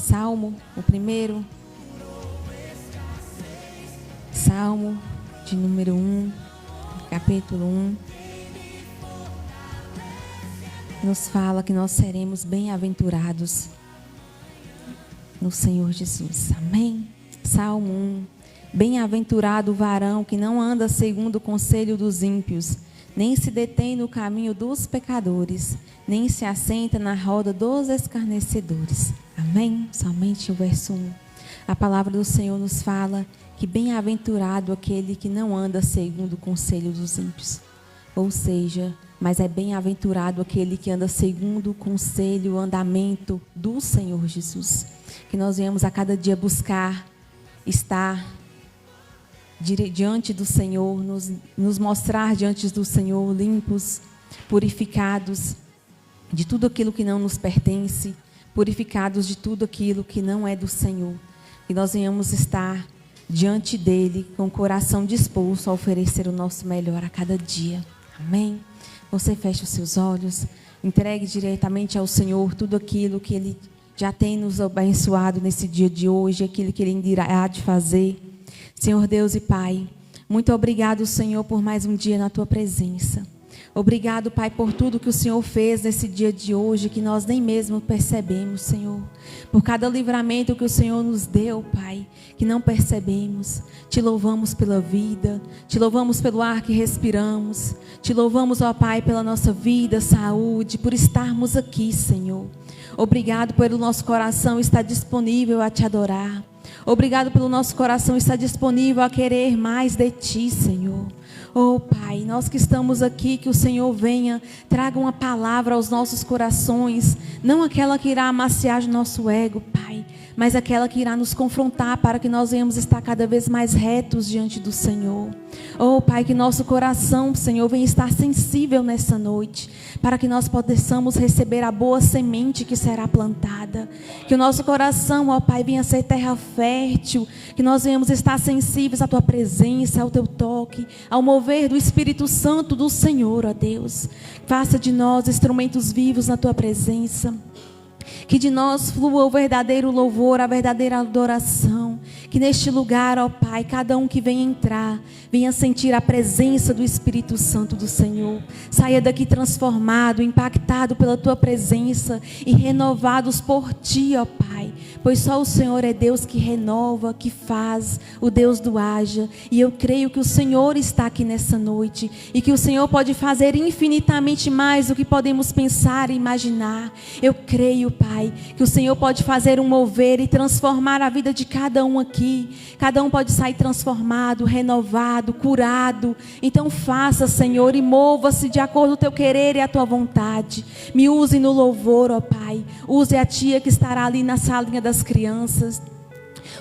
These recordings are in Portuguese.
Salmo, o primeiro. Salmo de número 1, capítulo 1. Nos fala que nós seremos bem-aventurados no Senhor Jesus. Amém? Salmo 1. Bem-aventurado o varão que não anda segundo o conselho dos ímpios, nem se detém no caminho dos pecadores, nem se assenta na roda dos escarnecedores. Amém? Somente o verso 1. A palavra do Senhor nos fala que bem-aventurado aquele que não anda segundo o conselho dos ímpios. Ou seja, mas é bem-aventurado aquele que anda segundo o conselho, o andamento do Senhor Jesus. Que nós venhamos a cada dia buscar estar diante do Senhor, nos mostrar diante do Senhor limpos, purificados de tudo aquilo que não nos pertence, purificados de tudo aquilo que não é do Senhor. Que nós venhamos estar diante dele com o coração disposto a oferecer o nosso melhor a cada dia. Amém? Você fecha os seus olhos, entregue diretamente ao Senhor tudo aquilo que ele já tem nos abençoado nesse dia de hoje, aquilo que ele irá de fazer. Senhor Deus e Pai, muito obrigado, Senhor, por mais um dia na Tua presença. Obrigado, Pai, por tudo que o Senhor fez nesse dia de hoje, que nós nem mesmo percebemos, Senhor. Por cada livramento que o Senhor nos deu, Pai, que não percebemos. Te louvamos pela vida, te louvamos pelo ar que respiramos. Te louvamos, ó Pai, pela nossa vida, saúde, por estarmos aqui, Senhor. Obrigado pelo nosso coração estar disponível a Te adorar. Obrigado pelo nosso coração estar disponível a querer mais de Ti, Senhor. Oh Pai, nós que estamos aqui, que o Senhor venha, traga uma palavra aos nossos corações, não aquela que irá amaciar o nosso ego, Pai, mas aquela que irá nos confrontar para que nós venhamos estar cada vez mais retos diante do Senhor. Oh Pai, que nosso coração, Senhor, venha estar sensível nessa noite, para que nós possamos receber a boa semente que será plantada. Que o nosso coração, ó Pai, venha ser terra fértil, que nós venhamos estar sensíveis à Tua presença, ao Teu toque, ao mover do Espírito Santo do Senhor, ó Deus. Faça de nós instrumentos vivos na Tua presença. Que de nós flua o verdadeiro louvor, a verdadeira adoração. Que neste lugar, ó Pai, cada um que venha entrar, venha sentir a presença do Espírito Santo do Senhor. Saia daqui transformado, impactado pela Tua presença e renovados por Ti, ó Pai. Pois só o Senhor é Deus que renova, que faz, o Deus do haja. E eu creio que o Senhor está aqui nessa noite e que o Senhor pode fazer infinitamente mais do que podemos pensar e imaginar. Eu creio, Pai, que o Senhor pode fazer um mover e transformar a vida de cada um aqui. Cada um pode sair transformado, renovado, curado. Então faça, Senhor, e mova-se de acordo com o Teu querer e a Tua vontade. Me use no louvor, ó Pai. Use a tia que estará ali na salinha das crianças.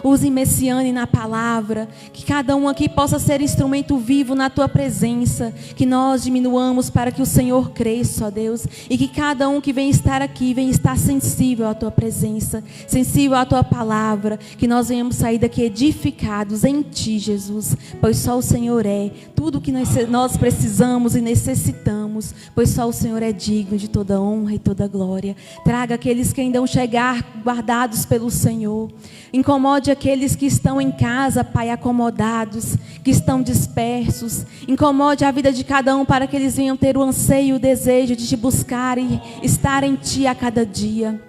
Use Messiane na palavra, que cada um aqui possa ser instrumento vivo na Tua presença, que nós diminuamos para que o Senhor cresça, ó Deus, e que cada um que vem estar aqui, venha estar sensível à Tua presença, sensível à Tua palavra, que nós venhamos sair daqui edificados em Ti, Jesus, pois só o Senhor é tudo que nós precisamos e necessitamos, pois só o Senhor é digno de toda honra e toda glória. Traga aqueles que ainda vão chegar guardados pelo Senhor. Incomode aqueles que estão em casa, Pai, acomodados, que estão dispersos. Incomode a vida de cada um para que eles venham ter o anseio e o desejo de Te buscar e estar em Ti a cada dia.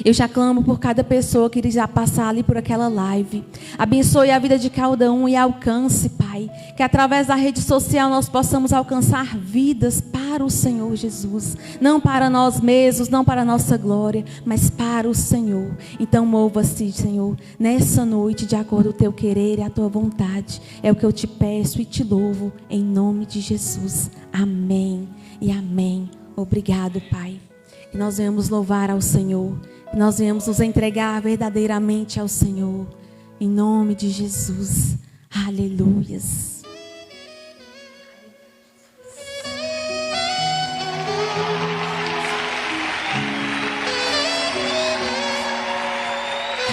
Eu já clamo por cada pessoa que irá passar ali por aquela live. Abençoe a vida de cada um e alcance, Pai, que através da rede social nós possamos alcançar vidas para o Senhor Jesus. Não para nós mesmos, não para a nossa glória, mas para o Senhor. Então mova-se, Senhor, nessa noite de acordo com o Teu querer e a Tua vontade. É o que eu Te peço e Te louvo em nome de Jesus. Amém e amém. Obrigado, Pai. Que nós venhamos louvar ao Senhor, que nós venhamos nos entregar verdadeiramente ao Senhor, em nome de Jesus. Aleluias.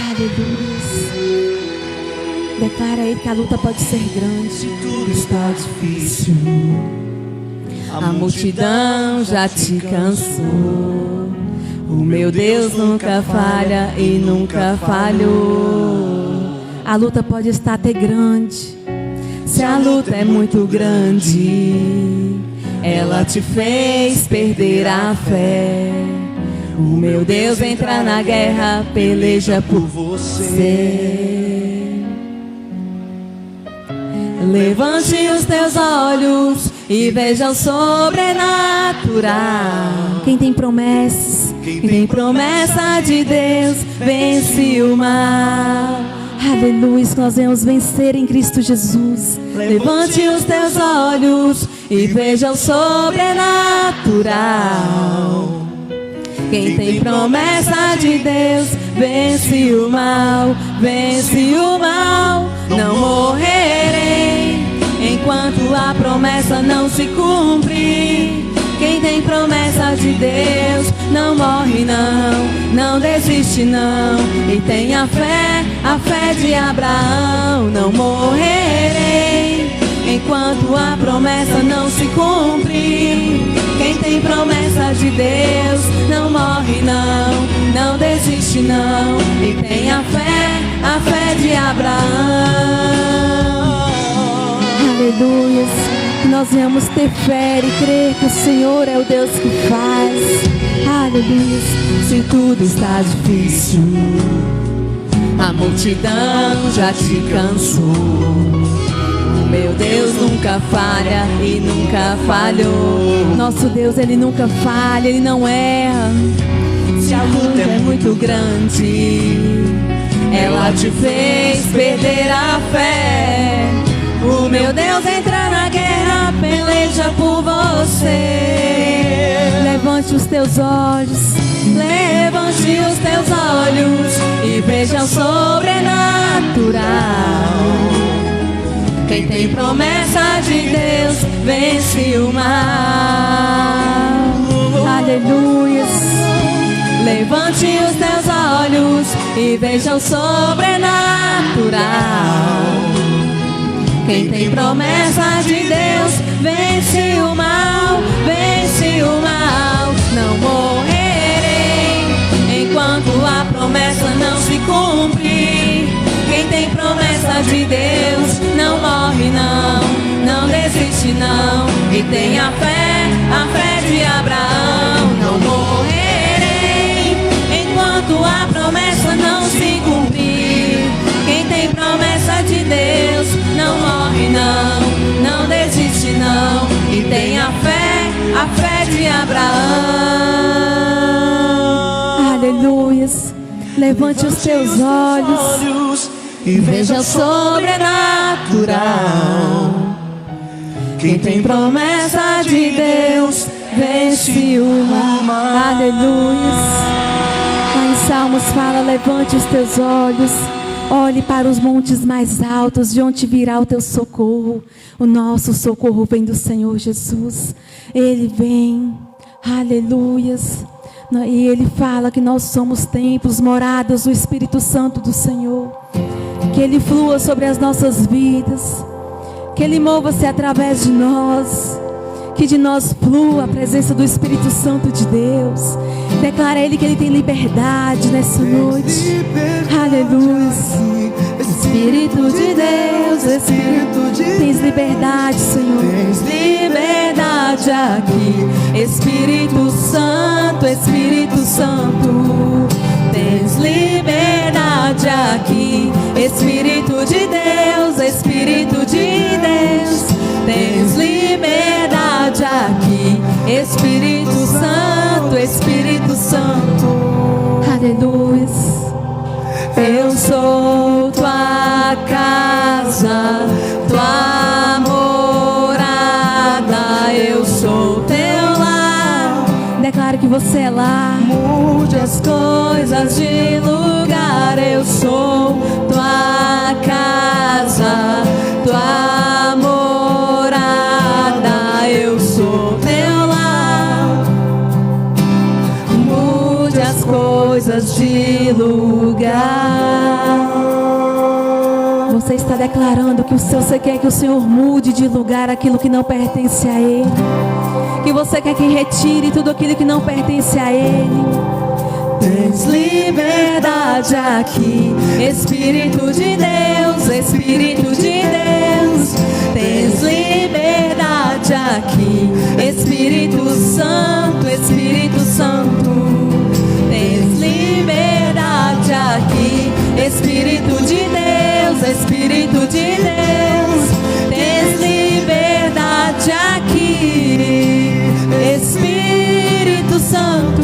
Aleluias. Declara aí que a luta pode ser grande. Tudo está difícil. A multidão já te cansou. O meu Deus nunca falha e nunca falhou. A luta pode estar até grande. Se a luta é muito grande, ela te fez perder a fé. O meu Deus entra na guerra, peleja por você. Levante os teus olhos e veja o sobrenatural. Quem tem promessas, quem tem promessa de Deus, vence o mal. Aleluia, que nós vamos vencer em Cristo Jesus. Levante os teus olhos e veja o sobrenatural. Quem tem promessa de Deus, vence o mal, vence o mal. Não morrerei enquanto a promessa não se cumprir. Quem tem promessa de Deus não morre não desiste não. E tem a fé de Abraão. Não morrerei enquanto a promessa não se cumprir. Quem tem promessa de Deus não morre não desiste não. E tem a fé de Abraão. Aleluia. Nós vamos ter fé e crer que o Senhor é o Deus que faz. Aleluia. Se tudo está difícil, a multidão já te cansou. O meu Deus nunca falha e nunca falhou. Nosso Deus, Ele nunca falha, Ele não erra. Se a luta é muito grande, ela te fez perder a fé. O meu Deus entra na guerra, peleja por você. Levante os teus olhos, levante os teus olhos e veja o sobrenatural. Quem tem promessa de Deus, vence o mal. Aleluia. Levante os teus olhos e veja o sobrenatural. Quem tem promessa de Deus, vence o mal, vence o mal. Não morrerei enquanto a promessa não se cumprir. Quem tem promessa de Deus não morre não desiste não. E tem a fé de Abraão. Não morrerei enquanto a promessa não se cumprir. Quem tem promessa de Deus não morre não desiste não. E tem a fé de Abraão. Aleluias. Levante os teus olhos e veja o sobrenatural. Quem tem promessa de Deus, vence o mal. Aleluia. Lá em Salmos fala: levante os teus olhos, olhe para os montes mais altos, de onde virá o teu socorro. O nosso socorro vem do Senhor Jesus. Ele vem. Aleluias. E Ele fala que nós somos templos, moradas do Espírito Santo do Senhor. Que Ele flua sobre as nossas vidas. Que Ele mova-se através de nós. Que de nós flua a presença do Espírito Santo de Deus. Declara a Ele que Ele tem liberdade nessa noite. Aleluia. Espírito de Deus, Espírito de Deus. Tens liberdade, Senhor. Tens liberdade aqui. Espírito Santo, Espírito Santo. Tens liberdade aqui. Espírito de Deus, Espírito de Deus. Tens liberdade aqui. Espírito Santo, Espírito Santo. Aleluia. Eu sou tua casa, tua morada. Eu sou teu lar. Declaro que você é lá. Mude as coisas de lugar. Eu sou tua casa, tua morada. Eu sou teu lar. Mude as coisas de lugar. Você está declarando que você quer que o Senhor mude de lugar aquilo que não pertence a Ele. Que você quer que retire tudo aquilo que não pertence a Ele. Tens liberdade aqui, Espírito de Deus, Espírito de Deus. Tens liberdade aqui, Espírito Santo, Espírito Santo. Tens liberdade aqui, Espírito de Deus, Espírito de Deus. Tens liberdade aqui, Espírito Santo.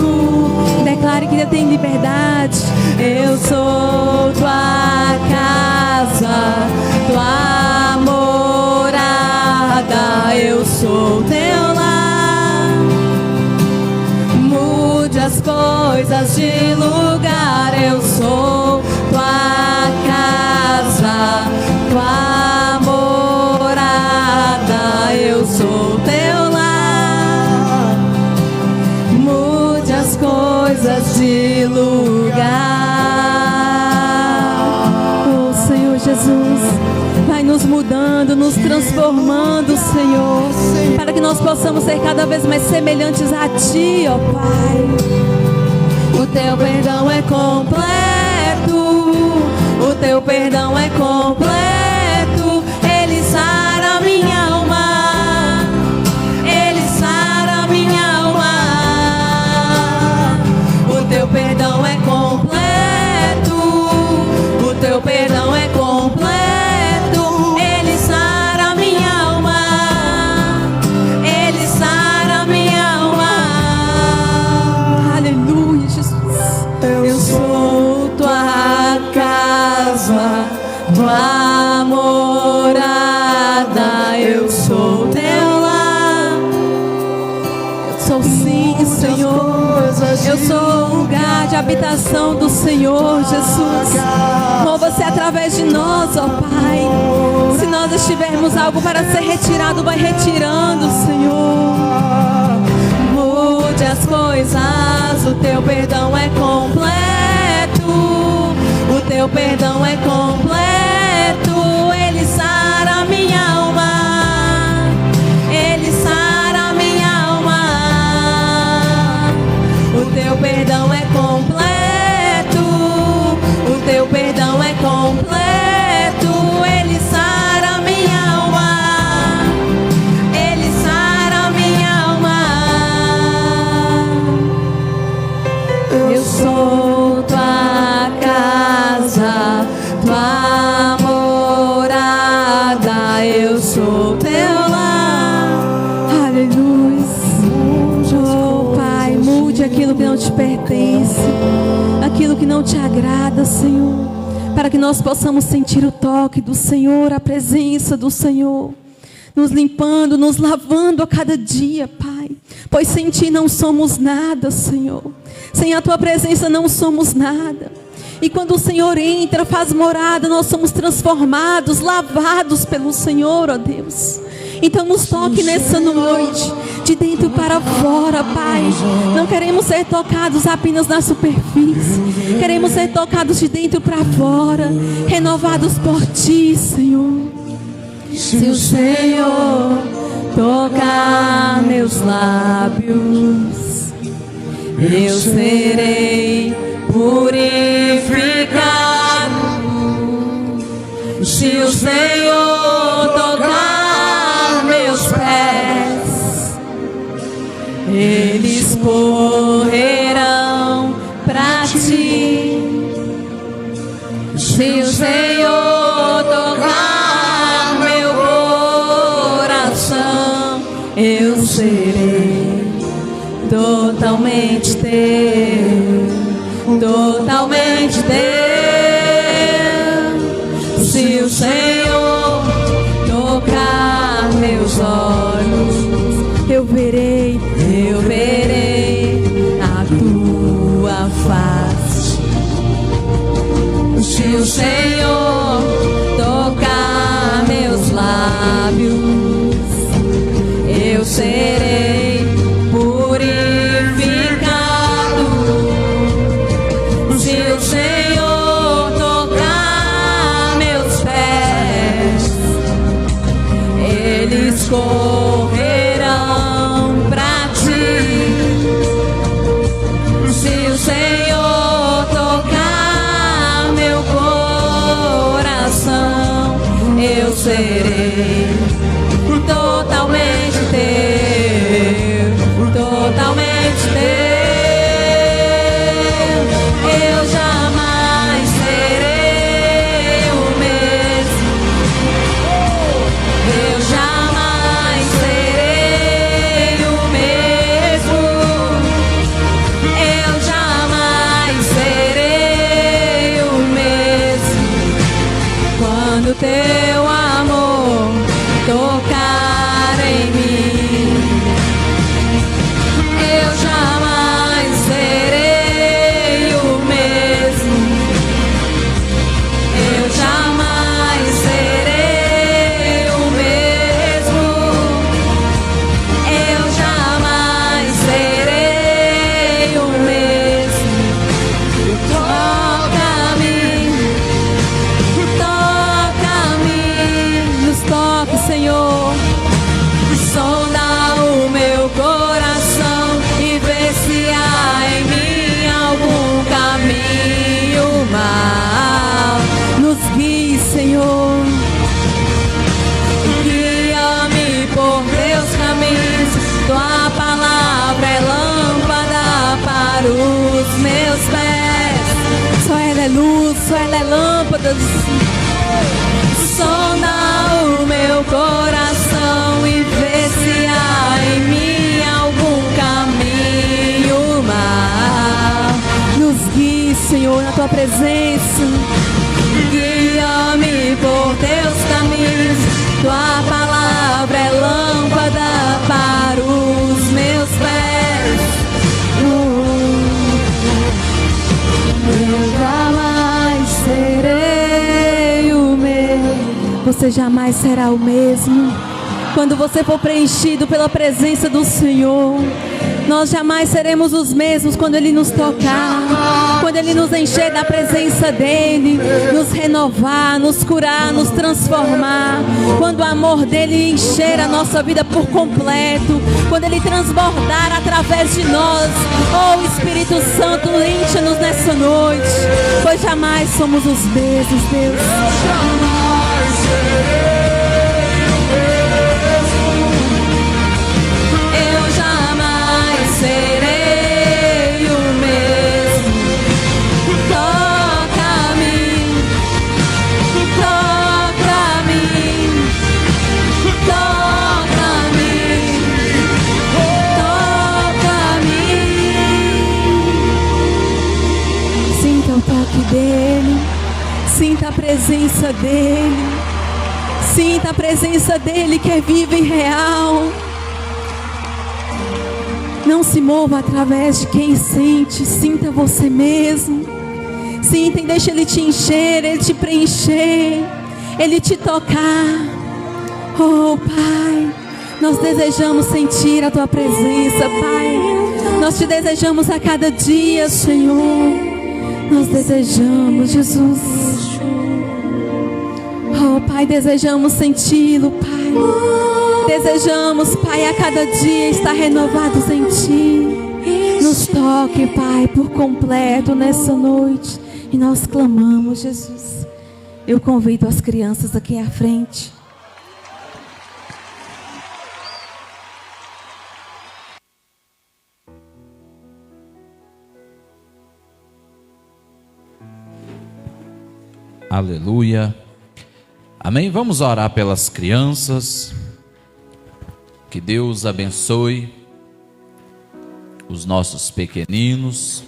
Declare que tem liberdade. Eu sou tua casa, tua morada. Eu sou teu lar. Mude as coisas de lugar. Eu sou tua casa, tua morada. Eu sou teu lar. Mude as coisas de lugar. Oh Senhor Jesus, vai nos mudando, nos transformando, Senhor, para que nós possamos ser cada vez mais semelhantes a Ti, ó Pai. O Teu perdão é completo, o Teu perdão é completo. Ele sara minha alma, Ele sara minha alma. O Teu perdão é completo, o Teu perdão é completo. Ele sara minha alma, Ele sara minha alma. Aleluia, Jesus. Eu sou tua casa, tua morada. Eu sou teu lar. Eu sou sim, Senhor. Eu sou o lugar de habitação do Senhor, Jesus. Mova-se através de nós, ó Pai. Se nós estivermos algo para ser retirado, vai retirando, Senhor. Mude as coisas, o Teu perdão é completo, o Teu perdão é completo. Ele sara minha alma, Ele sara minha alma. O Teu perdão é completo, o Teu perdão é completo. Ele sara minha alma, Ele sara minha alma. Eu sou tua casa, tua morada. Eu sou teu lar. Aleluia. Oh Pai, mude aquilo que não te pertence, aquilo que não te agrada, Senhor, para que nós possamos sentir o toque do Senhor, a presença do Senhor, nos limpando, nos lavando a cada dia, Pai. Pois sem Ti não somos nada, Senhor. Sem a Tua presença não somos nada. E quando o Senhor entra, faz morada, nós somos transformados, lavados pelo Senhor, ó Deus. Então nos toque nessa noite, de dentro para fora, Pai. Não queremos ser tocados apenas na superfície. Queremos ser tocados de dentro para fora, renovados por Ti, Senhor. Se o Senhor tocar meus lábios, eu serei purificado. Se o Senhor tocar meus pés, eles correrão pra Ti. Se o Senhor tocar meu coração, eu serei totalmente Teu, totalmente Teu. Se o Senhor tocar meus olhos, eu verei a Tua face. Se o Senhor tocar meus lábios, eu serei purificado. Se o Senhor tocar meus pés, eles correrão pra Ti. Se o Senhor serei totalmente teu, totalmente teu. Eu jamais serei o mesmo. Eu jamais serei o mesmo. Eu jamais serei o mesmo. Quando teu amor tocar em mim, eu jamais serei o mesmo. Eu jamais serei o mesmo. Eu jamais serei o mesmo. Toca-me, nos toque, Senhor. Sonda o meu coração e vê se há em mim algum caminho mau. Nos guie, Senhor. Guia-me por teus caminhos. Tua palavra é lâmpada para os meus pés. Só ela é luz, só ela é lâmpada. Sonda o meu coração e vê se há em mim algum caminho mau. Nos guie, Senhor, na tua presença. Guia-me por teus caminhos. Tua palavra é lâmpada para os meus pés. Eu jamais serei o mesmo. Você jamais será o mesmo. Quando você for preenchido pela presença do Senhor, nós jamais seremos os mesmos quando Ele nos tocar, quando Ele nos encher da presença dEle, nos renovar, nos curar, nos transformar, quando o amor dEle encher a nossa vida por completo, quando Ele transbordar através de nós. Oh, Espírito Santo, encha-nos nessa noite, pois jamais somos os mesmos, Deus. Eu jamais serei o mesmo. Toca-me, toca-me, toca-me, toca-me. Sinta o toque dEle, sinta a presença dEle, sinta a presença dEle que é viva e real. Não se mova através de quem sente, sinta você mesmo. Sinta e deixa Ele te encher, Ele te preencher, Ele te tocar. Oh Pai, nós desejamos sentir a Tua presença, Pai. Nós te desejamos a cada dia, Senhor. Nós desejamos, Jesus. Oh Pai, desejamos senti-lo, Pai. Desejamos, Pai, a cada dia estar renovados em Ti. Nos toque, Pai, por completo nessa noite. E nós clamamos, Jesus. Eu convido as crianças aqui à frente. Aleluia. Amém? Vamos orar pelas crianças. Que Deus abençoe os nossos pequeninos.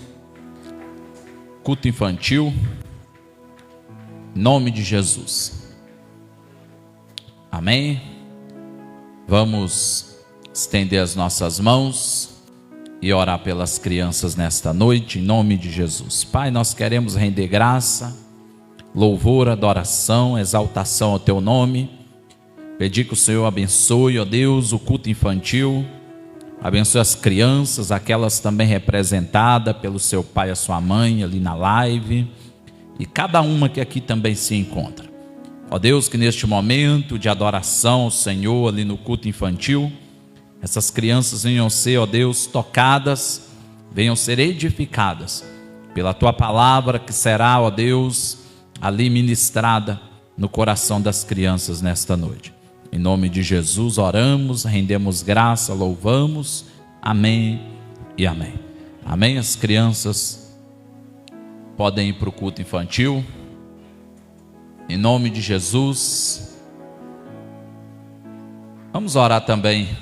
Culto infantil. Em nome de Jesus. Amém? Vamos estender as nossas mãos e orar pelas crianças nesta noite, em nome de Jesus. Pai, nós queremos render graça, louvor, adoração, exaltação ao Teu nome. Pedir que o Senhor abençoe, ó Deus, o culto infantil. Abençoe as crianças, aquelas também representadas pelo seu pai e a sua mãe ali na live. E cada uma que aqui também se encontra. Ó Deus, que neste momento de adoração ao Senhor ali no culto infantil, essas crianças venham ser, ó Deus, tocadas, venham ser edificadas pela Tua palavra que será, ó Deus, ali ministrada no coração das crianças nesta noite. Em nome de Jesus oramos, rendemos graça, louvamos. Amém e amém. Amém. As crianças podem ir para o culto infantil. Em nome de Jesus. Vamos orar também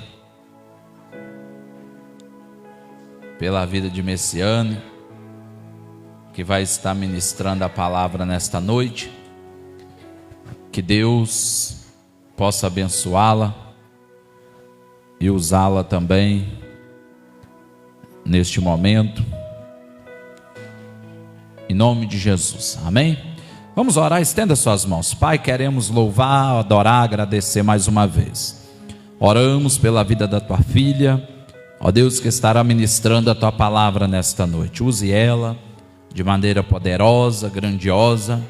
pela vida de Messiane, que vai estar ministrando a palavra nesta noite. Que Deus possa abençoá-la e usá-la também neste momento. Em nome de Jesus. Amém? Vamos orar, estenda suas mãos. Pai, queremos louvar, adorar, agradecer mais uma vez. Oramos pela vida da tua filha, ó Deus, que estará ministrando a tua palavra nesta noite. Use ela de maneira poderosa, grandiosa,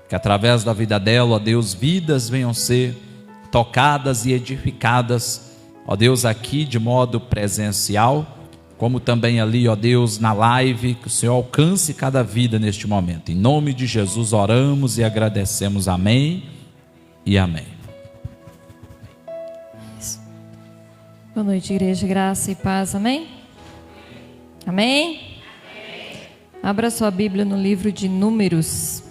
que através da vida dela, ó Deus, vidas venham ser tocadas e edificadas, ó Deus, aqui de modo presencial, como também ali, ó Deus, na live, que o Senhor alcance cada vida neste momento. Em nome de Jesus oramos e agradecemos. Amém e amém. Boa noite, igreja, graça e paz, amém? Amém? Abra sua Bíblia no livro de Números.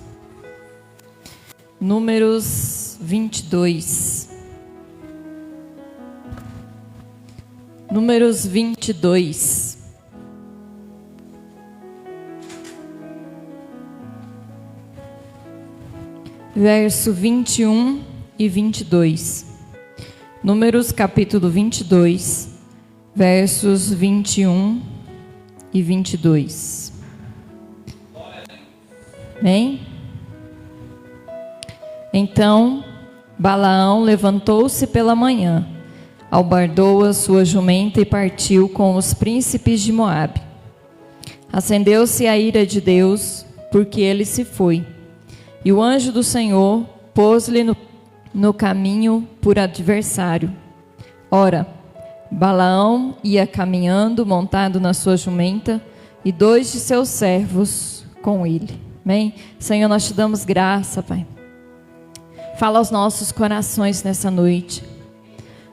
Números 22. Números 22. Verso 21 e 22. Números capítulo 22, versos 21 e 22. Bem? Então Balaão levantou-se pela manhã, albardou a sua jumenta e partiu com os príncipes de Moabe. Acendeu-se a ira de Deus, porque ele se foi, e o anjo do Senhor pôs-lhe no caminho por adversário. Ora, Balaão ia caminhando, montado na sua jumenta, e 2 de seus servos com ele. Amém? Senhor, nós te damos graça, Pai. Fala aos nossos corações nessa noite.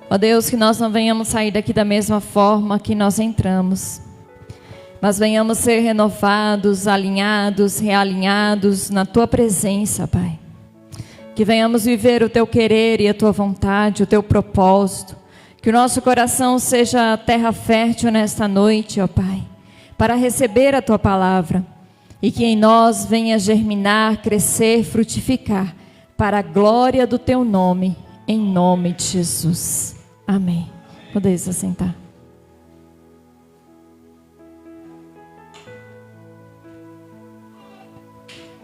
Ó Deus, que nós não venhamos sair daqui da mesma forma que nós entramos, mas venhamos ser renovados, alinhados, realinhados na Tua presença, Pai. Que venhamos viver o Teu querer e a Tua vontade, o Teu propósito. Que o nosso coração seja terra fértil nesta noite, ó Pai, para receber a Tua palavra. E que em nós venha germinar, crescer, frutificar, para a glória do Teu nome, em nome de Jesus. Amém. Podeis assentar.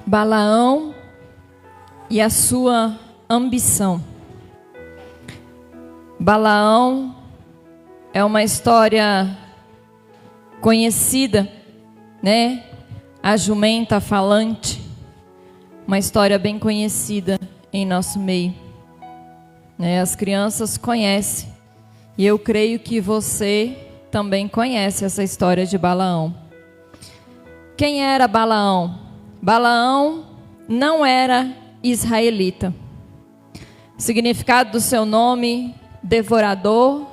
Balaão e a sua ambição. Balaão é uma história conhecida, né? A jumenta falante, uma história bem conhecida em nosso meio, né? As crianças conhecem, e eu creio que você também conhece essa história de Balaão. Quem era Balaão? Balaão não era israelita. O significado do seu nome: devorador,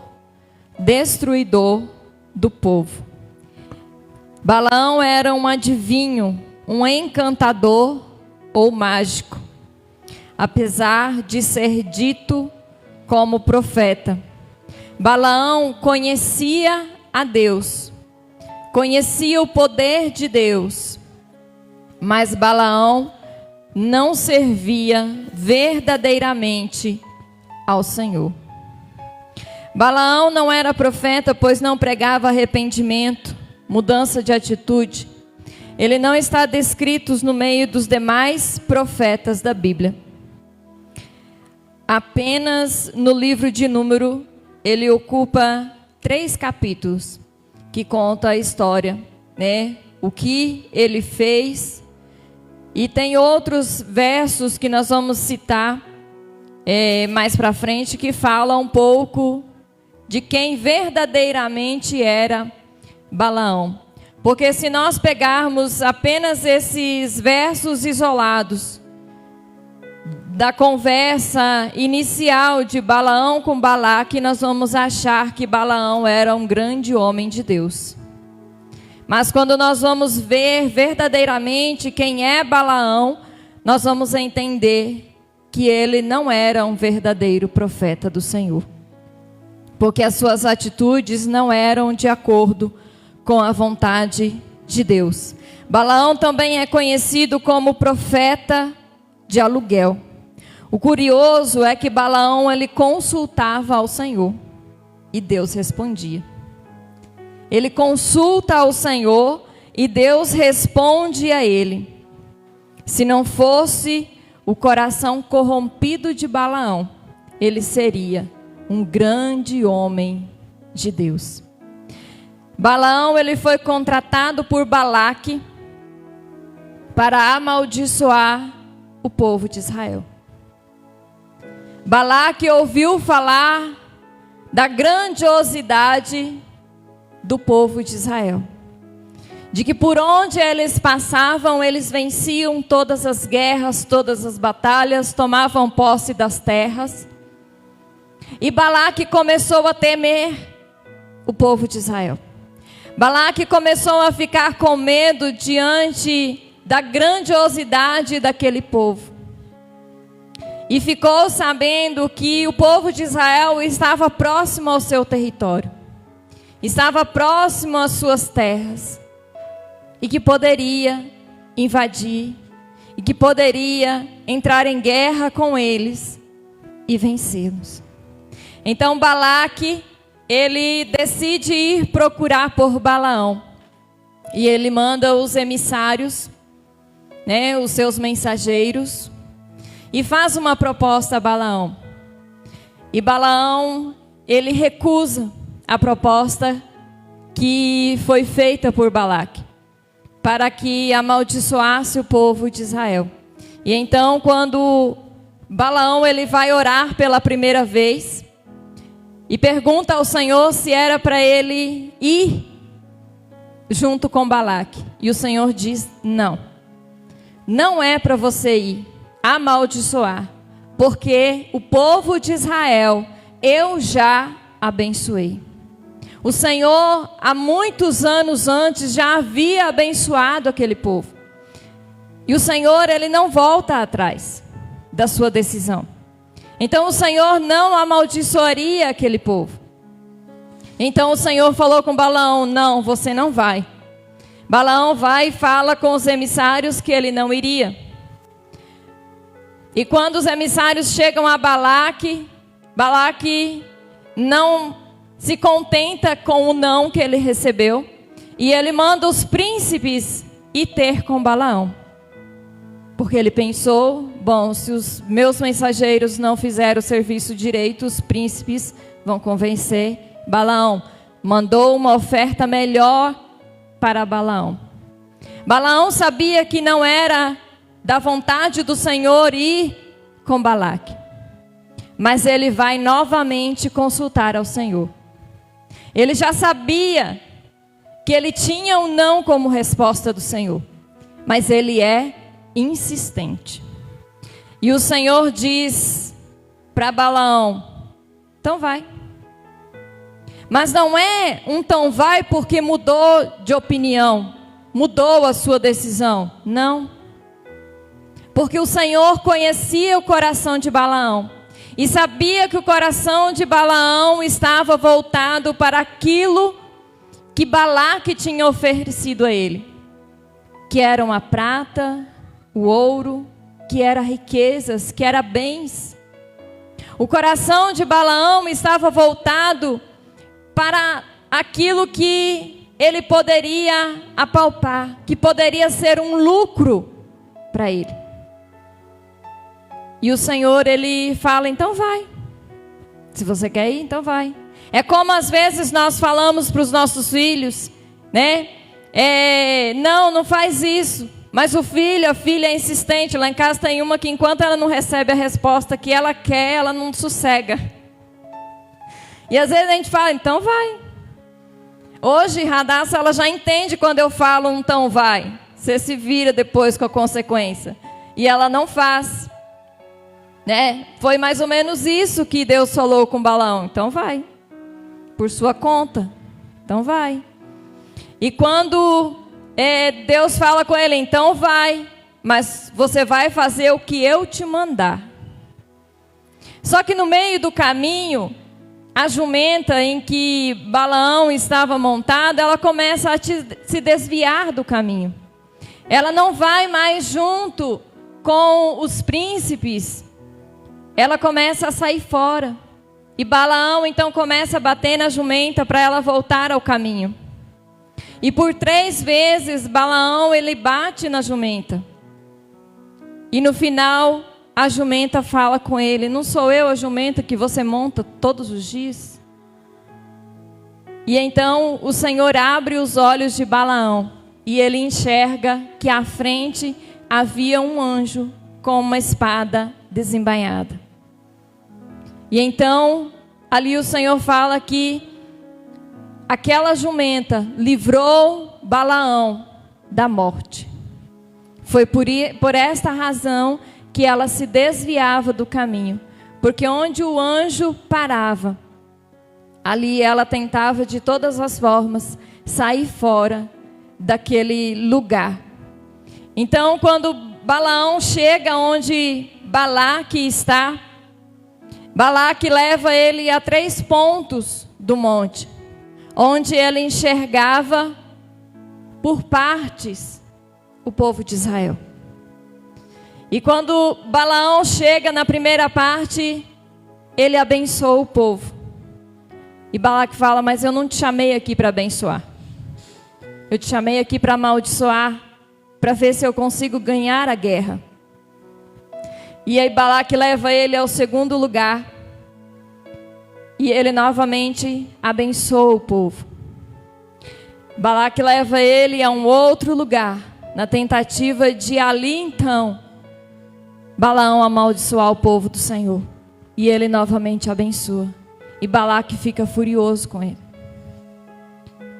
destruidor do povo. Balaão era um adivinho, um encantador ou mágico, apesar de ser dito como profeta. Balaão conhecia a Deus, conhecia o poder de Deus, mas Balaão não servia verdadeiramente ao Senhor. Balaão não era profeta, pois não pregava arrependimento, mudança de atitude. Ele não está descrito no meio dos demais profetas da Bíblia. Apenas no livro de Número, ele ocupa 3 capítulos, que conta a história, né? O que ele fez. E tem outros versos que nós vamos citar mais para frente, que fala um pouco de quem verdadeiramente era Balaão. Porque se nós pegarmos apenas esses versos isolados da conversa inicial de Balaão com Balaque, nós vamos achar que Balaão era um grande homem de Deus. Mas quando nós vamos ver verdadeiramente quem é Balaão, nós vamos entender que ele não era um verdadeiro profeta do Senhor. Porque as suas atitudes não eram de acordo com a vontade de Deus. Balaão também é conhecido como profeta de aluguel. O curioso é que Balaão, ele consultava ao Senhor e Deus respondia. Ele consulta ao Senhor e Deus responde a ele. Se não fosse o coração corrompido de Balaão, ele seria um grande homem de Deus. Balaão, ele foi contratado por Balaque para amaldiçoar o povo de Israel. Balaque ouviu falar da grandiosidade do povo de Israel, de que por onde eles passavam, eles venciam todas as guerras, todas as batalhas, tomavam posse das terras. E Balaque começou a temer o povo de Israel. Balaque começou a ficar com medo diante da grandiosidade daquele povo. E ficou sabendo que o povo de Israel estava próximo ao seu território, estava próximo às suas terras, e que poderia invadir, e que poderia entrar em guerra com eles e vencê-los. Então Balaque, ele decide ir procurar por Balaão, e ele manda os emissários, os seus mensageiros, e faz uma proposta a Balaão. E Balaão, ele recusa a proposta que foi feita por Balaque, para que amaldiçoasse o povo de Israel. E então, quando Balaão, ele vai orar pela primeira vez, e pergunta ao Senhor se era para ele ir junto com Balaque. E o Senhor diz: não, não é para você ir amaldiçoar, porque o povo de Israel eu já abençoei. O Senhor, há muitos anos antes, já havia abençoado aquele povo. E o Senhor, ele não volta atrás da sua decisão. Então o Senhor não amaldiçoaria aquele povo. Então o Senhor falou com Balaão: não, você não vai. Balaão vai e fala com os emissários que ele não iria. E quando os emissários chegam a Balaque, Balaque não se contenta com o não que ele recebeu, e ele manda os príncipes ir ter com Balaão. Porque ele pensou: bom, se os meus mensageiros não fizeram o serviço direito, os príncipes vão convencer Balaão. Mandou uma oferta melhor para Balaão. Balaão sabia que não era da vontade do Senhor ir com Balaque, mas ele vai novamente consultar ao Senhor. Ele já sabia que ele tinha um não como resposta do Senhor, mas ele é insistente. E o Senhor diz para Balaão: então vai. Mas não é um então vai porque mudou de opinião, mudou a sua decisão. Não. Porque o Senhor conhecia o coração de Balaão e sabia que o coração de Balaão estava voltado para aquilo que Balaque tinha oferecido a ele, que eram a prata, o ouro, que era riquezas, que era bens. O coração de Balaão estava voltado para aquilo que ele poderia apalpar, que poderia ser um lucro para ele. E o Senhor, ele fala: então vai. Se você quer ir, então vai. É como às vezes nós falamos para os nossos filhos, não faz isso. Mas o filho, a filha é insistente. Lá em casa tem uma que enquanto ela não recebe a resposta que ela quer, ela não sossega. E às vezes a gente fala: então vai. Hoje, Radassa, ela já entende quando eu falo então vai. Você se vira depois com a consequência. E ela não faz. né? Foi mais ou menos isso que Deus falou com Balaão. Então vai, por sua conta. Então vai. E quando Deus fala com ele, então vai, mas você vai fazer o que eu te mandar. Só que no meio do caminho, a jumenta em que Balaão estava montada, ela começa a se desviar do caminho. Ela não vai mais junto com os príncipes. Ela começa a sair fora. E Balaão então começa a bater na jumenta para ela voltar ao caminho. E por 3 vezes Balaão ele bate na jumenta. E no final a jumenta fala com ele: não sou eu a jumenta que você monta todos os dias? E então o Senhor abre os olhos de Balaão e ele enxerga que à frente havia um anjo com uma espada desembainhada. E então ali o Senhor fala que aquela jumenta livrou Balaão da morte. Foi por esta razão que ela se desviava do caminho, porque onde o anjo parava, ali ela tentava de todas as formas sair fora daquele lugar. Então quando Balaão chega onde Balaque está, Balaque leva ele a 3 pontos do monte, onde ele enxergava por partes o povo de Israel. E quando Balaão chega na primeira parte, ele abençoa o povo. E Balaque fala: mas eu não te chamei aqui para abençoar. Eu te chamei aqui para amaldiçoar, para ver se eu consigo ganhar a guerra. E aí Balaque leva ele ao 2º lugar. E ele novamente abençoa o povo. Balaque leva ele a um outro lugar, na tentativa de ali então Balaão amaldiçoar o povo do Senhor. E ele novamente abençoa. E Balaque fica furioso com ele.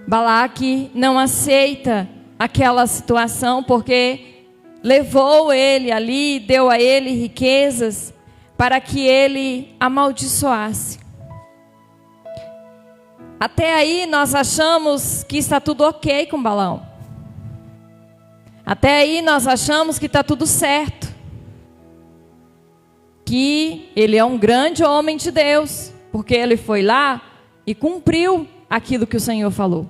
Balaque não aceita aquela situação, porque levou ele ali, deu a ele riquezas para que ele amaldiçoasse. Até aí nós achamos que está tudo ok com Balaão. Até aí nós achamos que está tudo certo. Que ele é um grande homem de Deus, porque ele foi lá e cumpriu aquilo que o Senhor falou.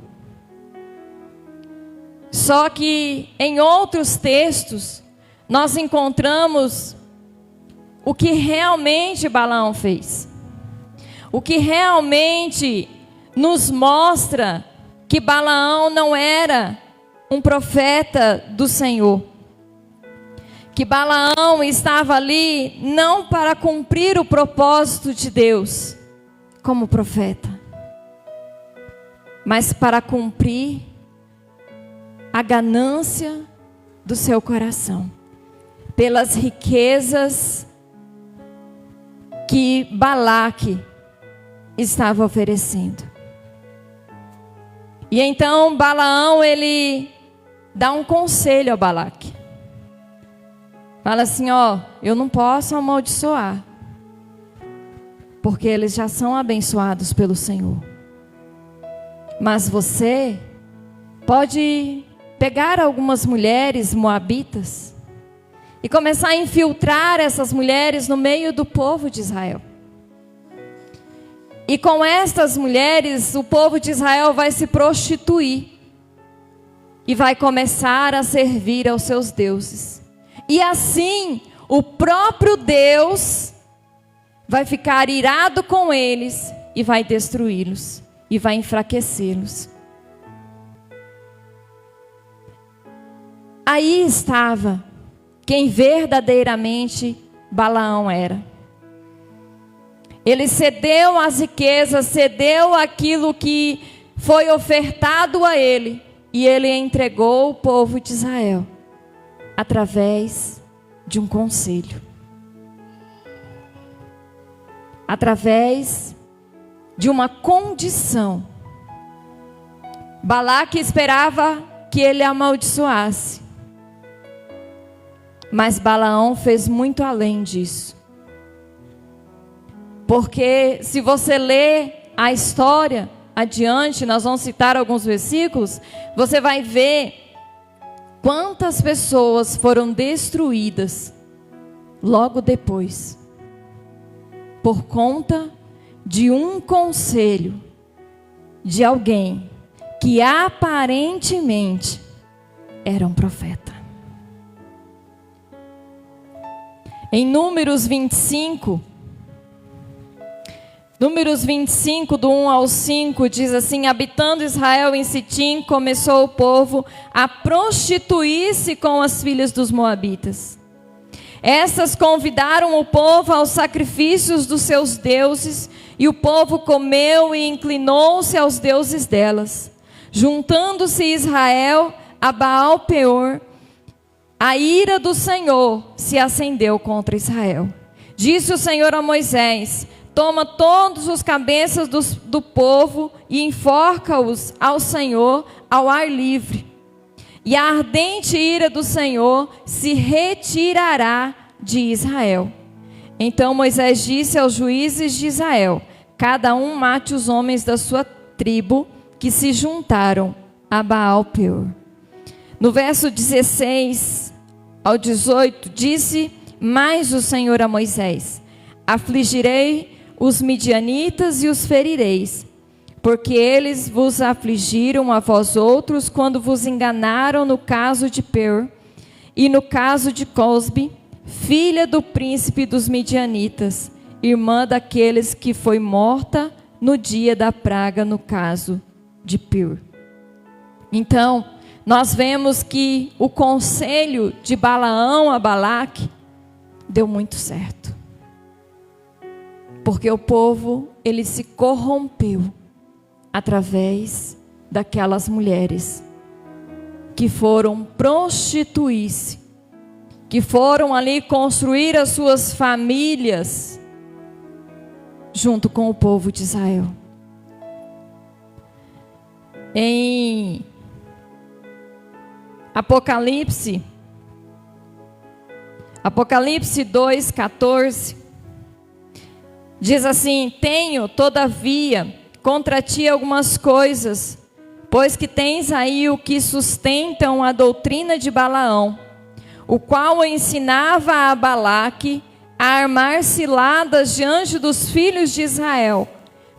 Só que em outros textos nós encontramos o que realmente Balaão fez. O que realmente nos mostra que Balaão não era um profeta do Senhor. Que Balaão estava ali não para cumprir o propósito de Deus como profeta, mas para cumprir a ganância do seu coração, pelas riquezas que Balaque estava oferecendo. E então Balaão ele dá um conselho a Balaque. Fala assim: ó, eu não posso amaldiçoar, porque eles já são abençoados pelo Senhor. Mas você pode pegar algumas mulheres moabitas e começar a infiltrar essas mulheres no meio do povo de Israel. E com estas mulheres, o povo de Israel vai se prostituir e vai começar a servir aos seus deuses. E assim, o próprio Deus vai ficar irado com eles e vai destruí-los e vai enfraquecê-los. Aí estava quem verdadeiramente Balaão era. Ele cedeu às riquezas, cedeu aquilo que foi ofertado a ele, e ele entregou o povo de Israel através de um conselho, através de uma condição. Balaque esperava que ele amaldiçoasse, mas Balaão fez muito além disso. Porque se você ler a história adiante, nós vamos citar alguns versículos, você vai ver quantas pessoas foram destruídas logo depois, por conta de um conselho de alguém que aparentemente era um profeta. Em Números 25, do 1 ao 5, diz assim: habitando Israel em Sitim, começou o povo a prostituir-se com as filhas dos moabitas. Essas convidaram o povo aos sacrifícios dos seus deuses, e o povo comeu e inclinou-se aos deuses delas. Juntando-se Israel a Baal-peor, a ira do Senhor se acendeu contra Israel. Disse o Senhor a Moisés: toma todos os cabeças do povo e enforca-os ao Senhor ao ar livre. E a ardente ira do Senhor se retirará de Israel. Então Moisés disse aos juízes de Israel: cada um mate os homens da sua tribo que se juntaram a Baal-peor. No verso 16 ao 18, disse mais o Senhor a Moisés: afligirei os midianitas e os ferireis, porque eles vos afligiram a vós outros quando vos enganaram no caso de Peor e no caso de Cosbe, filha do príncipe dos midianitas, irmã daqueles que foi morta no dia da praga no caso de Peor. Então, nós vemos que o conselho de Balaão a Balaque deu muito certo. Porque o povo, ele se corrompeu através daquelas mulheres que foram prostituir-se, que foram ali construir as suas famílias junto com o povo de Israel. Em Apocalipse 2:14, diz assim: tenho, todavia, contra ti algumas coisas, pois que tens aí o que sustentam a doutrina de Balaão, o qual ensinava a Balaque a armar ciladas diante dos filhos de Israel,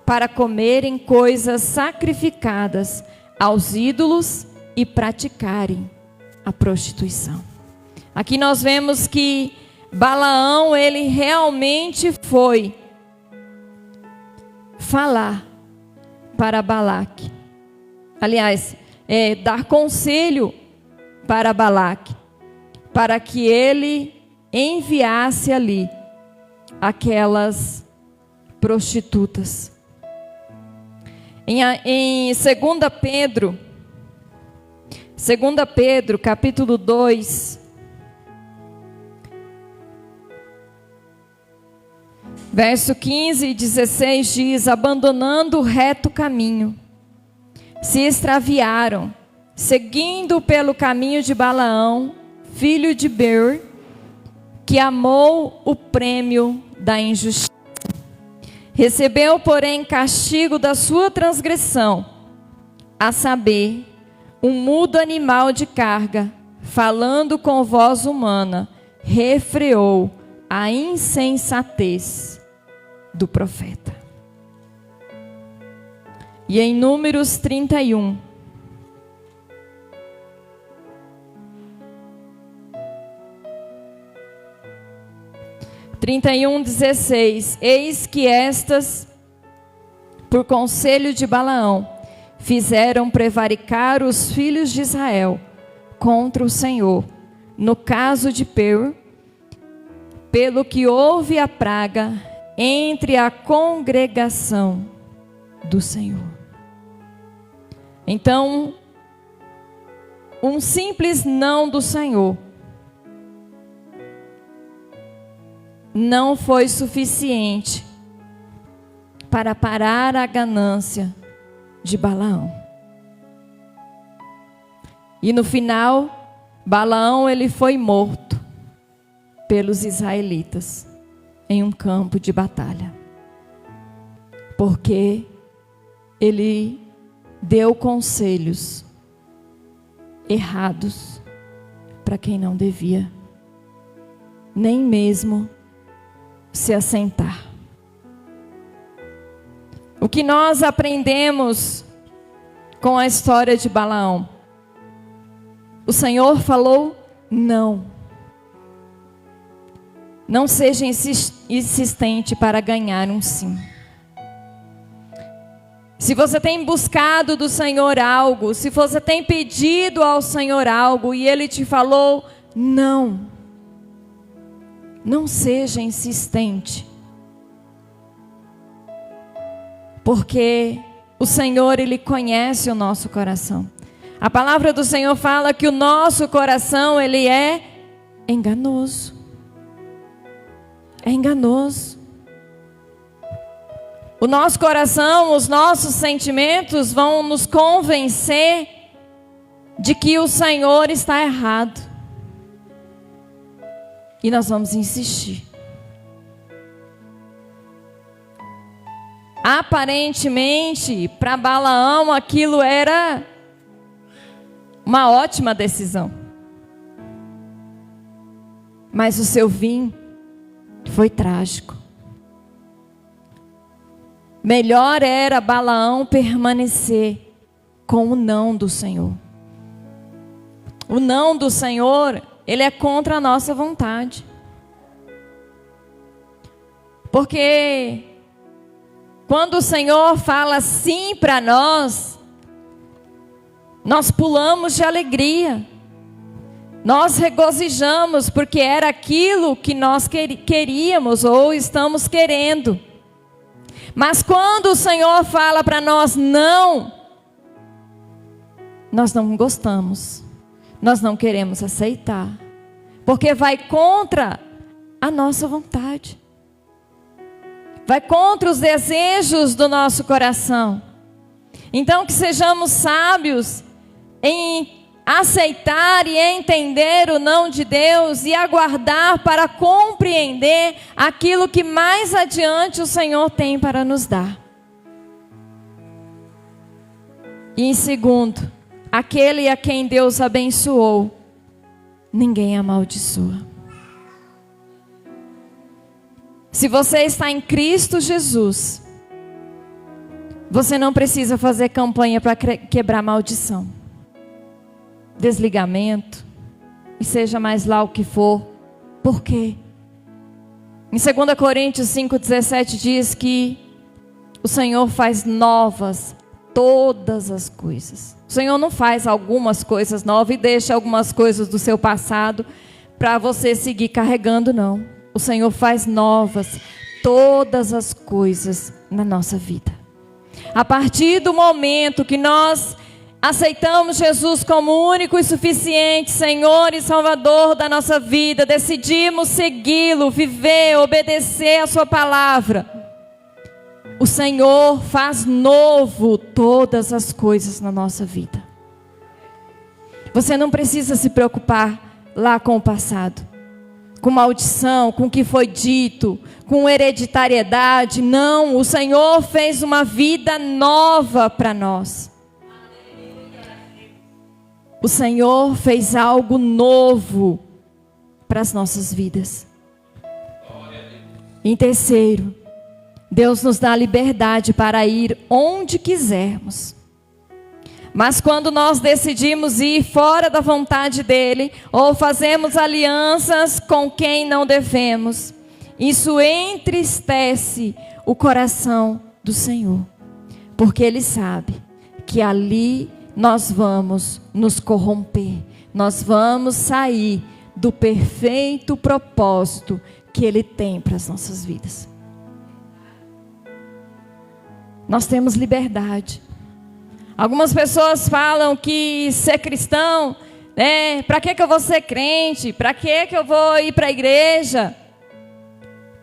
para comerem coisas sacrificadas aos ídolos e praticarem a prostituição. Aqui nós vemos que Balaão, ele realmente foi falar para Balaque. Aliás, dar conselho para Balaque, para que ele enviasse ali aquelas prostitutas. Em 2 Pedro, capítulo 2, verso 15 e 16 diz: abandonando o reto caminho, se extraviaram, seguindo pelo caminho de Balaão, filho de Beor, que amou o prêmio da injustiça. Recebeu, porém, castigo da sua transgressão, a saber, um mudo animal de carga, falando com voz humana, refreou a insensatez do profeta. E em Números 31, (31, 16) eis que estas, por conselho de Balaão, fizeram prevaricar os filhos de Israel contra o Senhor, no caso de Peor, pelo que houve a praga entre a congregação do Senhor. Então, um simples não do Senhor não foi suficiente para parar a ganância de Balaão. E no final, Balaão ele foi morto pelos israelitas em um campo de batalha. porque ele deu conselhos errados para quem não devia nem mesmo se assentar. O que nós aprendemos com a história de Balaão? O Senhor falou não. Não seja insistente para ganhar um sim. Se você tem buscado do Senhor algo, se você tem pedido ao Senhor algo e Ele te falou não, não seja insistente. Porque o Senhor, Ele conhece o nosso coração. A palavra do Senhor fala que o nosso coração, ele é enganoso. É enganoso. O nosso coração, os nossos sentimentos vão nos convencer de que o Senhor está errado. E nós vamos insistir. Aparentemente, para Balaão, aquilo era uma ótima decisão. Mas o seu fim foi trágico. Melhor era Balaão permanecer com o não do Senhor. O não do Senhor, ele é contra a nossa vontade. Porque quando o Senhor fala sim para nós, nós pulamos de alegria. Nós regozijamos porque era aquilo que nós queríamos ou estamos querendo. Mas quando o Senhor fala para nós não, nós não gostamos. Nós não queremos aceitar. Porque vai contra a nossa vontade. Vai contra os desejos do nosso coração. Então que sejamos sábios em aceitar e entender o não de Deus e aguardar para compreender aquilo que mais adiante o Senhor tem para nos dar. E em segundo, aquele a quem Deus abençoou, ninguém amaldiçoa. Se você está em Cristo Jesus, você não precisa fazer campanha para quebrar maldição, desligamento, e seja mais lá o que for. Por quê? Em 2 Coríntios 5,17 diz que o Senhor faz novas todas as coisas. O Senhor não faz algumas coisas novas e deixa algumas coisas do seu passado para você seguir carregando, não. O Senhor faz novas todas as coisas na nossa vida. A partir do momento que nós aceitamos Jesus como único e suficiente Senhor e Salvador da nossa vida, decidimos segui-lo, viver, obedecer a sua palavra, o Senhor faz novo todas as coisas na nossa vida. Você não precisa se preocupar lá com o passado, com maldição, com o que foi dito, com hereditariedade. Não, o Senhor fez uma vida nova para nós. O Senhor fez algo novo para as nossas vidas. Em terceiro, Deus nos dá liberdade para ir onde quisermos. Mas quando nós decidimos ir fora da vontade dEle, ou fazemos alianças com quem não devemos, isso entristece o coração do Senhor. Porque Ele sabe que ali nós vamos nos corromper. Nós vamos sair do perfeito propósito que Ele tem para as nossas vidas. Nós temos liberdade. Algumas pessoas falam que ser cristão, para que eu vou ser crente? Para que eu vou ir para a igreja?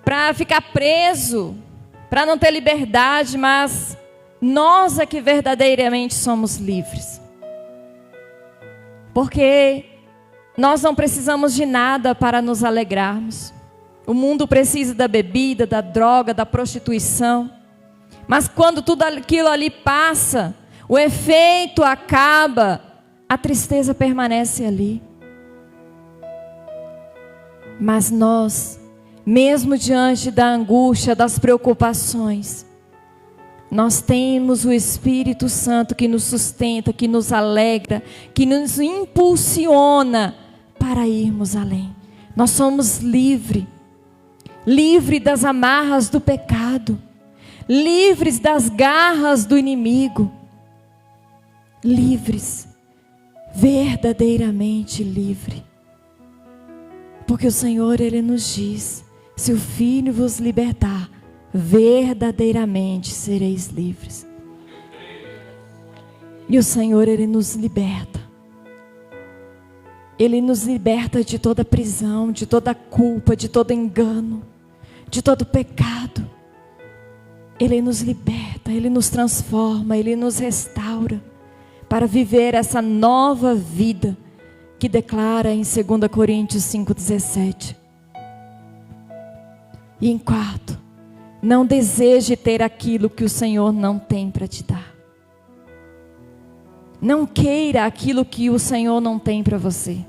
Para ficar preso? Para não ter liberdade? Mas nós é que verdadeiramente somos livres. Porque nós não precisamos de nada para nos alegrarmos. O mundo precisa da bebida, da droga, da prostituição. Mas quando tudo aquilo ali passa, o efeito acaba, a tristeza permanece ali. Mas nós, mesmo diante da angústia, das preocupações, nós temos o Espírito Santo que nos sustenta, que nos alegra, que nos impulsiona para irmos além. Nós somos livres das amarras do pecado, livres das garras do inimigo, livres, verdadeiramente livres. Porque o Senhor, Ele nos diz: se o Filho vos libertar, verdadeiramente sereis livres. E o Senhor, Ele nos liberta. Ele nos liberta de toda prisão, de toda culpa, de todo engano, de todo pecado. Ele nos liberta, Ele nos transforma, Ele nos restaura para viver essa nova vida que declara em 2 Coríntios 5,17. E em quarto, não deseje ter aquilo que o Senhor não tem para te dar. Não queira aquilo que o Senhor não tem para você.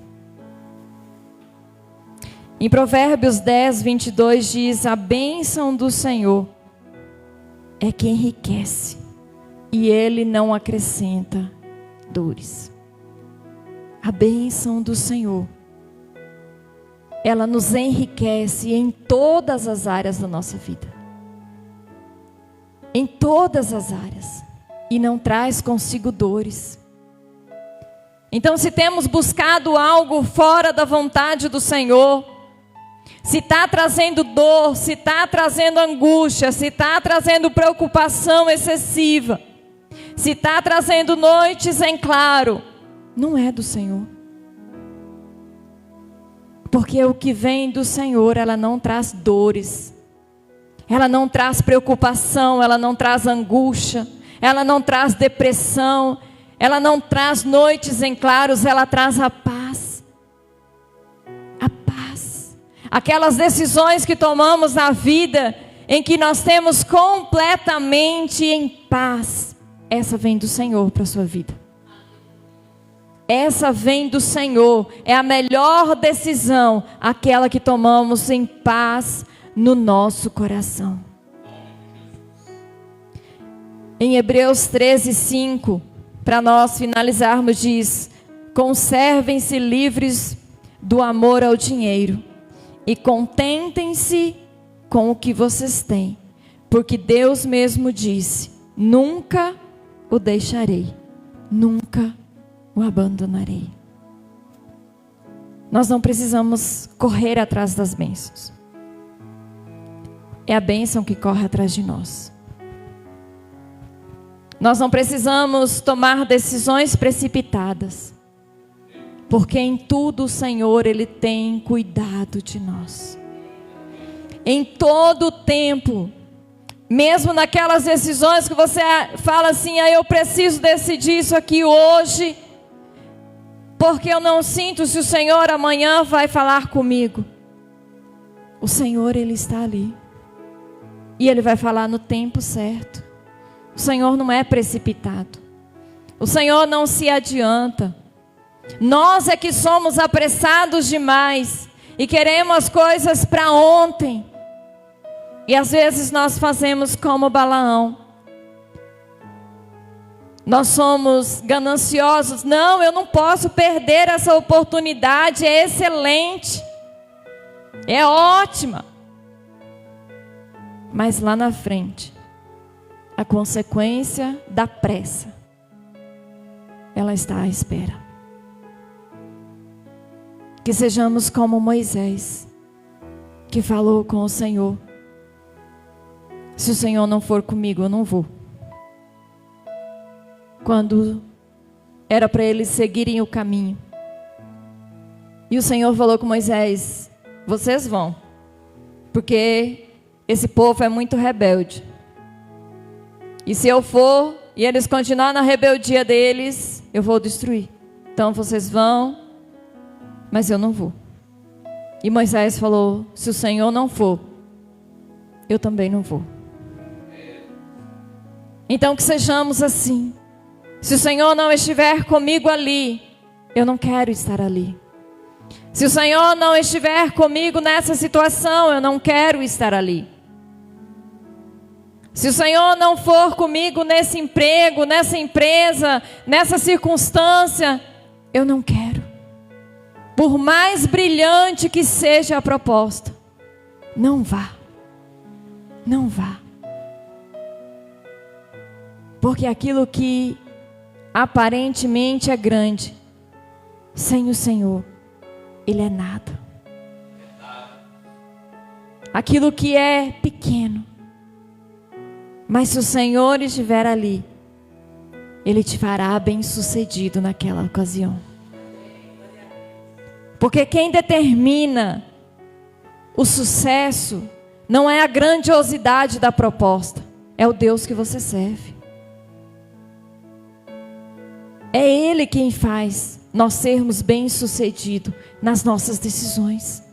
Em Provérbios 10, 22 diz: a bênção do Senhor é que enriquece, e Ele não acrescenta dores. A bênção do Senhor, ela nos enriquece em todas as áreas da nossa vida. Em todas as áreas. E não traz consigo dores. Então, se temos buscado algo fora da vontade do Senhor, se está trazendo dor, se está trazendo angústia, se está trazendo preocupação excessiva, se está trazendo noites em claro, não é do Senhor. Porque o que vem do Senhor, ela não traz dores, ela não traz preocupação, ela não traz angústia, ela não traz depressão, ela não traz noites em claros, ela traz a paz. A paz. Aquelas decisões que tomamos na vida, em que nós temos completamente em paz, essa vem do Senhor para a sua vida. Essa vem do Senhor, é a melhor decisão, aquela que tomamos em paz no nosso coração. Em Hebreus 13, 5, para nós finalizarmos, diz: conservem-se livres do amor ao dinheiro e contentem-se com o que vocês têm, porque Deus mesmo disse: nunca o deixarei, nunca o abandonarei. Nós não precisamos correr atrás das bênçãos. É a bênção que corre atrás de nós. Nós não precisamos tomar decisões precipitadas, porque em tudo o Senhor, Ele tem cuidado de nós. Em todo o tempo, mesmo naquelas decisões que você fala assim: eu preciso decidir isso aqui hoje, porque eu não sinto se o Senhor amanhã vai falar comigo. O Senhor, Ele está ali. E Ele vai falar no tempo certo. O Senhor não é precipitado. O Senhor não se adianta. Nós é que somos apressados demais e queremos as coisas para ontem. E às vezes nós fazemos como Balaão. Nós somos gananciosos. Não, eu não posso perder essa oportunidade, é excelente, é ótima. Mas lá na frente, a consequência da pressa, ela está à espera. Que sejamos como Moisés, que falou com o Senhor: se o Senhor não for comigo, eu não vou. Quando era para eles seguirem o caminho, e o Senhor falou com Moisés: vocês vão, porque esse povo é muito rebelde. E se eu for, e eles continuarem na rebeldia deles, eu vou destruir. Então vocês vão, mas eu não vou. E Moisés falou: se o Senhor não for, eu também não vou. Então que sejamos assim. Se o Senhor não estiver comigo ali, eu não quero estar ali. Se o Senhor não estiver comigo nessa situação, eu não quero estar ali. Se o Senhor não for comigo nesse emprego, nessa empresa, nessa circunstância, eu não quero. Por mais brilhante que seja a proposta, não vá. Não vá. Porque aquilo que aparentemente é grande, sem o Senhor, ele é nada. Aquilo que é pequeno, mas se o Senhor estiver ali, Ele te fará bem-sucedido naquela ocasião. Porque quem determina o sucesso não é a grandiosidade da proposta, é o Deus que você serve. É Ele quem faz nós sermos bem-sucedidos nas nossas decisões.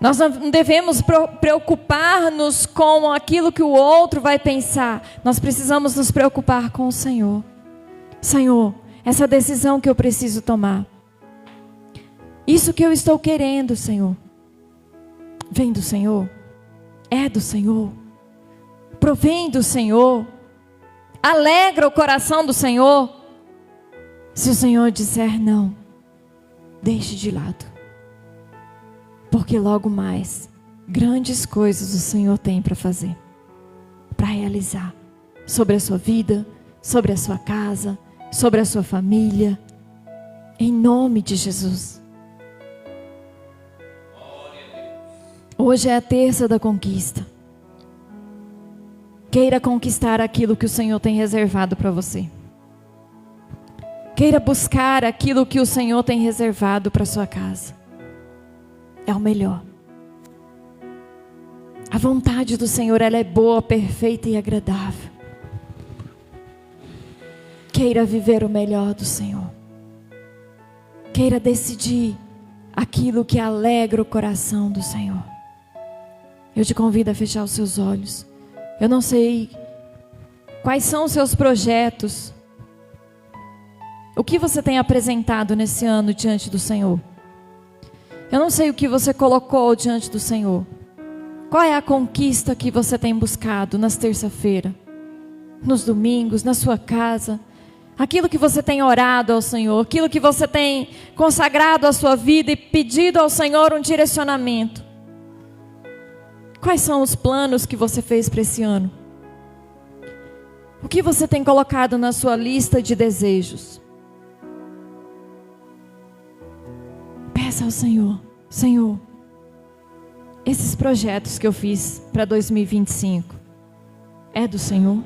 Nós não devemos preocupar-nos com aquilo que o outro vai pensar. Nós precisamos nos preocupar com o Senhor. Senhor, essa decisão que eu preciso tomar, isso que eu estou querendo, Senhor, vem do Senhor? É do Senhor? Provém do Senhor? Alegra o coração do Senhor? Se o Senhor disser não, deixe de lado. Porque logo mais, grandes coisas o Senhor tem para fazer, para realizar, sobre a sua vida, sobre a sua casa, sobre a sua família, em nome de Jesus. Hoje é a terça da conquista. Queira conquistar aquilo que o Senhor tem reservado para você. Queira buscar aquilo que o Senhor tem reservado para sua casa. É o melhor. A vontade do Senhor, ela é boa, perfeita e agradável. Queira viver o melhor do Senhor. Queira decidir aquilo que alegra o coração do Senhor. Eu te convido a fechar os seus olhos. Eu não sei quais são os seus projetos. O que você tem apresentado nesse ano diante do Senhor? Eu não sei o que você colocou diante do Senhor. Qual é a conquista que você tem buscado nas terça-feiras, nos domingos, na sua casa? Aquilo que você tem orado ao Senhor, aquilo que você tem consagrado à sua vida e pedido ao Senhor um direcionamento. Quais são os planos que você fez para esse ano? O que você tem colocado na sua lista de desejos? Peça ao Senhor, Senhor, esses projetos que eu fiz para 2025, é do Senhor?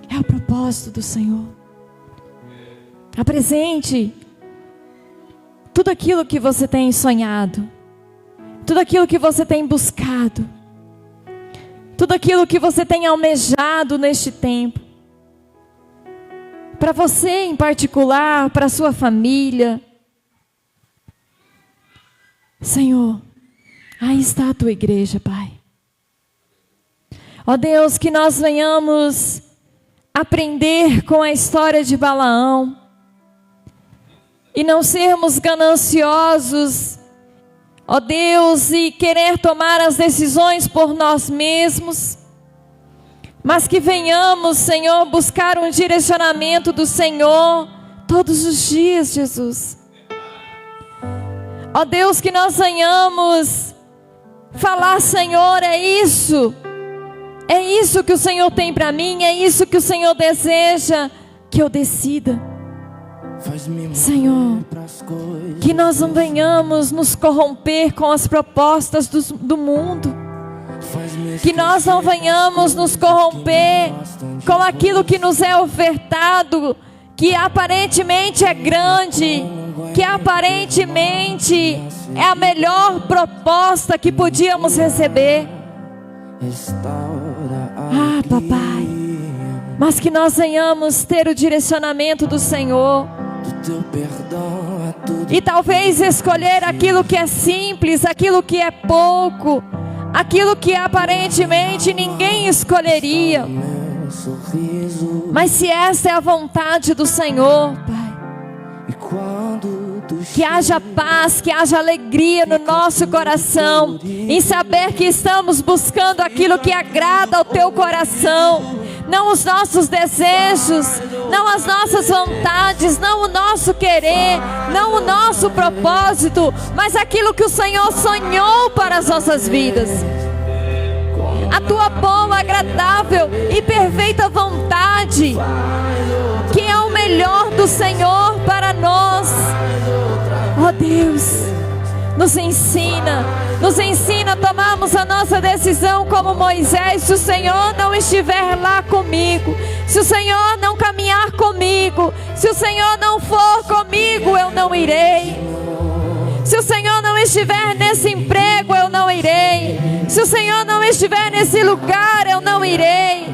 É o propósito do Senhor? Apresente tudo aquilo que você tem sonhado, tudo aquilo que você tem buscado, tudo aquilo que você tem almejado neste tempo, para você em particular, para a sua família. Senhor, aí está a tua igreja, Pai. Ó Deus, que nós venhamos aprender com a história de Balaão e não sermos gananciosos, ó Deus, e querer tomar as decisões por nós mesmos, mas que venhamos, Senhor, buscar um direcionamento do Senhor todos os dias, Jesus. Ó Deus, que nós venhamos falar, Senhor, é isso que o Senhor tem para mim, é isso que o Senhor deseja que eu decida. Senhor, que nós não venhamos nos corromper com as propostas do mundo, que nós não venhamos nos corromper com aquilo que nos é ofertado, que aparentemente é grande, que aparentemente é a melhor proposta que podíamos receber. Ah, papai, mas que nós venhamos ter o direcionamento do Senhor e talvez escolher aquilo que é simples, aquilo que é pouco, aquilo que aparentemente ninguém escolheria. Mas se essa é a vontade do Senhor, Pai, que haja paz, que haja alegria no nosso coração, em saber que estamos buscando aquilo que agrada ao Teu coração, não os nossos desejos, não as nossas vontades, não o nosso querer, não o nosso propósito, mas aquilo que o Senhor sonhou para as nossas vidas. A Tua boa, agradável e perfeita vontade, que é o melhor do Senhor para nós. Ó Deus, nos ensina a tomarmos a nossa decisão como Moisés. Se o Senhor não estiver lá comigo, se o Senhor não caminhar comigo, se o Senhor não for comigo, eu não irei. Se o Senhor não estiver nesse emprego, eu não irei. Se o Senhor não estiver nesse lugar, eu não irei.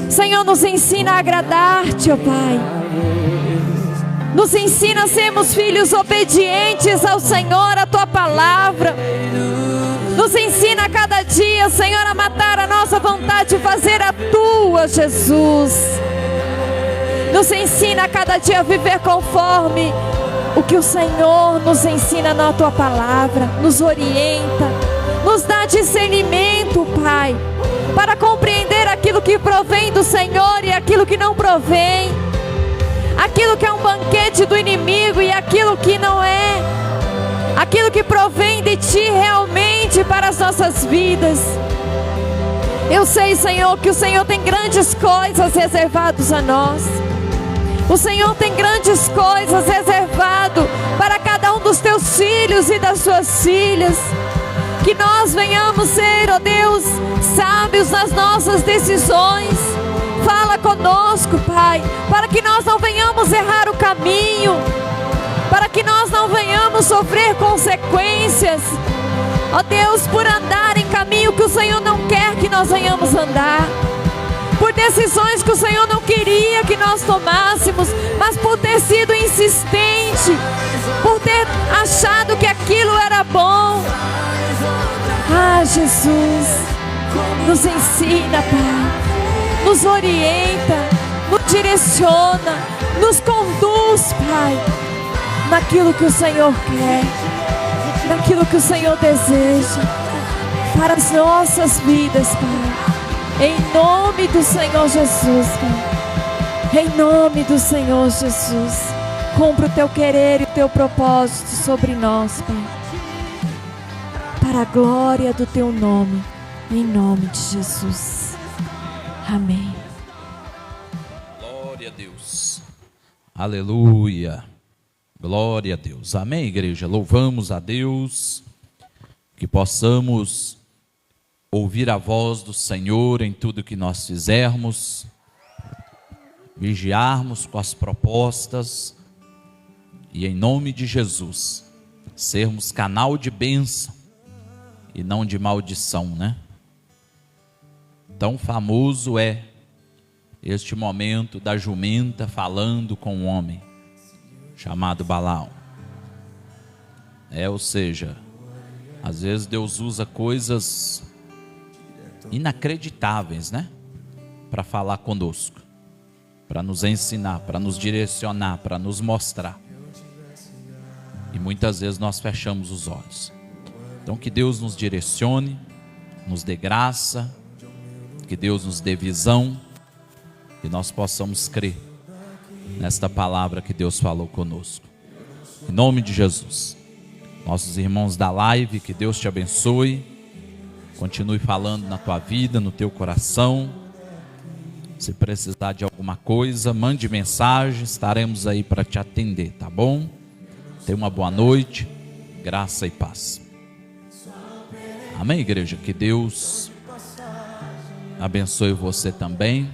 Senhor, nos ensina a agradar-te, ó Pai. Nos ensina a sermos filhos obedientes ao Senhor, à Tua palavra. Nos ensina a cada dia, Senhor, a matar a nossa vontade e fazer a Tua, Jesus. Nos ensina a cada dia a viver conforme o que o Senhor nos ensina na Tua palavra. Nos orienta, nos dá discernimento, Pai, para compreender aquilo que provém do Senhor e aquilo que não provém, aquilo que é um banquete do inimigo e aquilo que não é, aquilo que provém de Ti realmente para as nossas vidas. Eu sei, Senhor, que o Senhor tem grandes coisas reservadas a nós. O Senhor tem grandes coisas reservado para cada um dos Teus filhos e das Suas filhas. Que nós venhamos ser, ó Deus, sábios nas nossas decisões. Fala conosco, Pai, para que nós não venhamos errar o caminho, para que nós não venhamos sofrer consequências, ó Deus, por andar em caminho que o Senhor não quer que nós venhamos andar, por decisões que o Senhor não queria que nós tomássemos, mas por ter sido insistente, por ter achado que aquilo era bom. Ah, Jesus, nos ensina, Pai, nos orienta, nos direciona, nos conduz, Pai, naquilo que o Senhor quer, naquilo que o Senhor deseja para as nossas vidas, Pai. Em nome do Senhor Jesus, Pai. Em nome do Senhor Jesus. Cumpra o Teu querer e o Teu propósito sobre nós, Pai. Para a glória do Teu nome. Em nome de Jesus. Amém. Glória a Deus. Aleluia. Glória a Deus. Amém, igreja. Louvamos a Deus. Que possamos ouvir a voz do Senhor em tudo que nós fizermos, vigiarmos com as propostas e, em nome de Jesus, sermos canal de bênção e não de maldição, né? Tão famoso é este momento da jumenta falando com um homem chamado Balaão. Ou seja, às vezes Deus usa coisas inacreditáveis, né? Para falar conosco, para nos ensinar, para nos direcionar, para nos mostrar. E muitas vezes nós fechamos os olhos. Então que Deus nos direcione, nos dê graça, que Deus nos dê visão, que nós possamos crer nesta palavra que Deus falou conosco. Em nome de Jesus. Nossos irmãos da live, que Deus te abençoe. Continue falando na tua vida, no teu coração. Se precisar de alguma coisa, mande mensagem, estaremos aí para te atender, tá bom? Tenha uma boa noite, graça e paz. Amém, igreja? Que Deus abençoe você também.